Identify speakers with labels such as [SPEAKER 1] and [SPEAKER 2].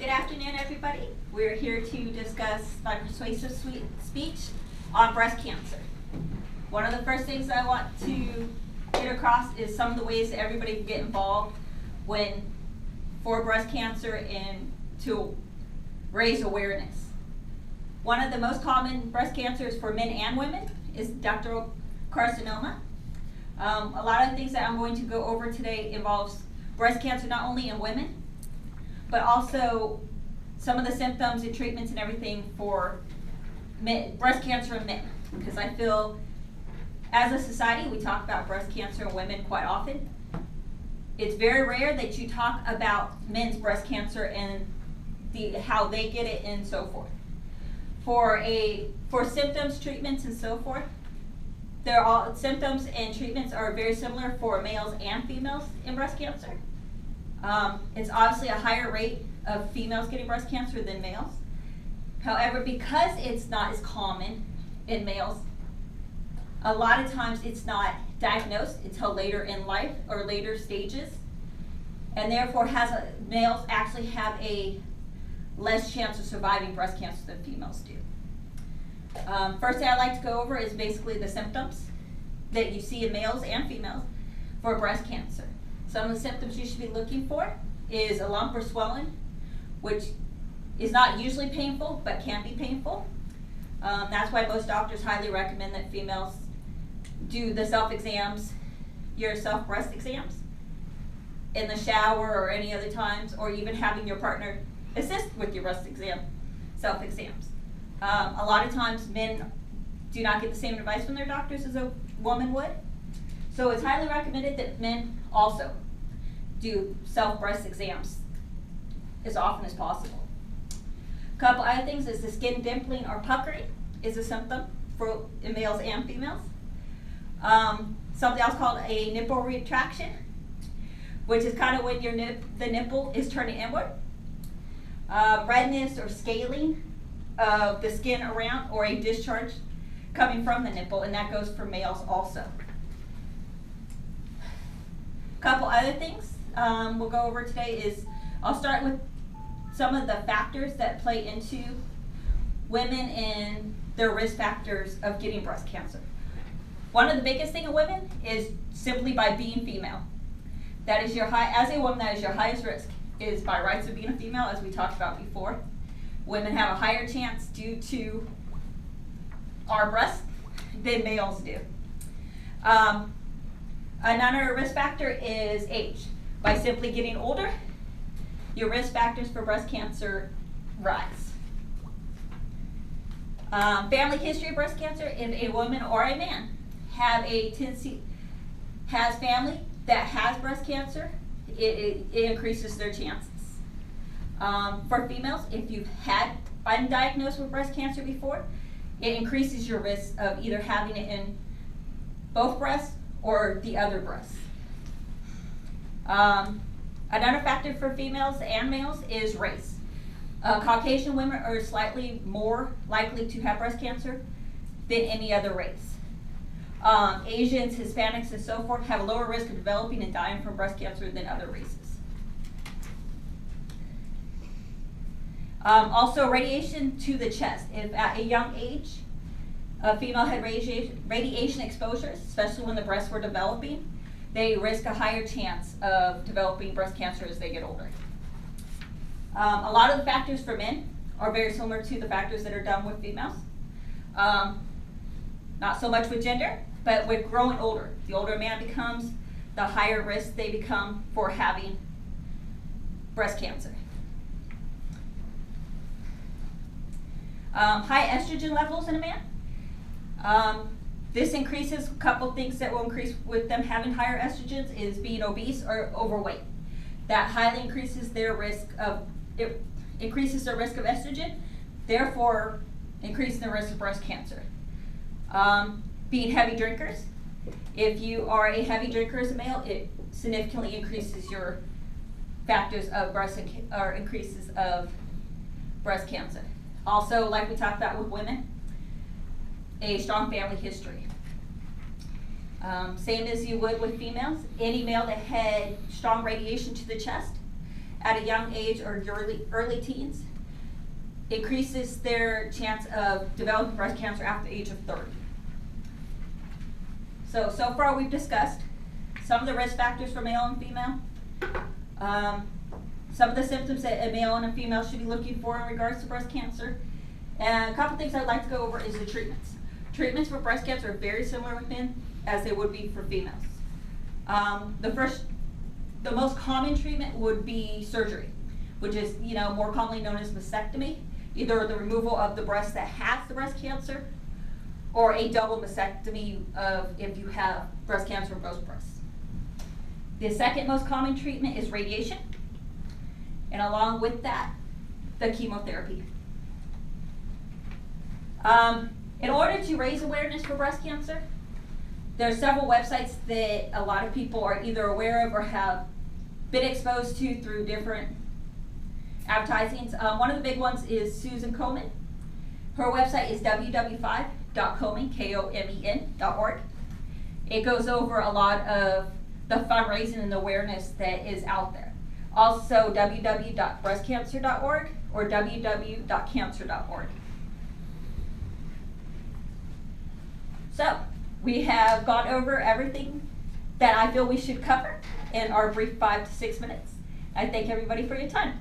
[SPEAKER 1] Good afternoon, everybody. We're here to discuss my persuasive speech on breast cancer. One of the first things I want to get across is some of the ways that everybody can get involved for breast cancer and to raise awareness. One of the most common breast cancers for men and women is ductal carcinoma. A lot of the things that I'm going to go over today involves breast cancer not only in women, but also some of the symptoms and treatments and everything for breast cancer in men. Because I feel as a society we talk about breast cancer in women quite often. It's very rare that you talk about men's breast cancer and how they get it and so forth. For symptoms, treatments, and so forth, symptoms and treatments are very similar for males and females in breast cancer. It's obviously a higher rate of females getting breast cancer than males. However, because it's not as common in males, a lot of times it's not diagnosed until later in life or later stages, and therefore males actually have a less chance of surviving breast cancer than females do. First thing I'd like to go over is basically the symptoms that you see in males and females for breast cancer. Some of the symptoms you should be looking for is a lump or swelling, which is not usually painful but can be painful. That's why most doctors highly recommend that females do the self-exams, your self-breast exams, in the shower or any other times, or even having your partner assist with your breast exam, self-exams. A lot of times men do not get the same advice from their doctors as a woman would. So it's highly recommended that men also do self-breast exams as often as possible. A couple other things is the skin dimpling or puckering is a symptom in males and females. Something else called a nipple retraction, which is kind of when the nipple is turning inward. Redness or scaling of the skin around, or a discharge coming from the nipple, and that goes for males also. A couple other things we'll go over today is, I'll start with some of the factors that play into women and their risk factors of getting breast cancer. One of the biggest thing in women is simply by being female. That is as a woman, that is your highest risk, is by rights of being a female, as we talked about before. Women have a higher chance due to our breasts than males do. Another risk factor is age. By simply getting older, your risk factors for breast cancer rise. Family history of breast cancer, if a woman or a man has family that has breast cancer, it increases their chances. For females, if you've been diagnosed with breast cancer before, it increases your risk of either having it in both breasts or the other breast. Another factor for females and males is race. Caucasian women are slightly more likely to have breast cancer than any other race. Asians, Hispanics, and so forth have a lower risk of developing and dying from breast cancer than other races. Also, radiation to the chest. If at a young age a female had radiation exposures, especially when the breasts were developing, they risk a higher chance of developing breast cancer as they get older. A lot of the factors for men are very similar to the factors that are done with females. Not so much with gender, but with growing older. The older a man becomes, the higher risk they become for having breast cancer. High estrogen levels in a man. This increases, a couple things that will increase with them having higher estrogens is being obese or overweight. That highly increases their risk of estrogen, therefore increasing the risk of breast cancer. Being heavy drinkers. If you are a heavy drinker as a male, it significantly increases your factors of increases of breast cancer. Also, like we talked about with women, a strong family history. Same as you would with females. Any male that had strong radiation to the chest at a young age or early teens increases their chance of developing breast cancer after the age of 30. So far we've discussed some of the risk factors for male and female, some of the symptoms that a male and a female should be looking for in regards to breast cancer, and a couple things I'd like to go over is the treatments. Treatments for breast cancer are very similar with men as they would be for females. The most common treatment would be surgery, which is more commonly known as mastectomy, either the removal of the breast that has the breast cancer, or a double mastectomy of if you have breast cancer in both breasts. The second most common treatment is radiation, and along with that, the chemotherapy. In order to raise awareness for breast cancer, there are several websites that a lot of people are either aware of or have been exposed to through different advertisings. One of the big ones is Susan Komen. Her website is www.komen.org. It goes over a lot of the fundraising and awareness that is out there. Also www.breastcancer.org or www.cancer.org. So we have gone over everything that I feel we should cover in our brief 5 to 6 minutes. I thank everybody for your time.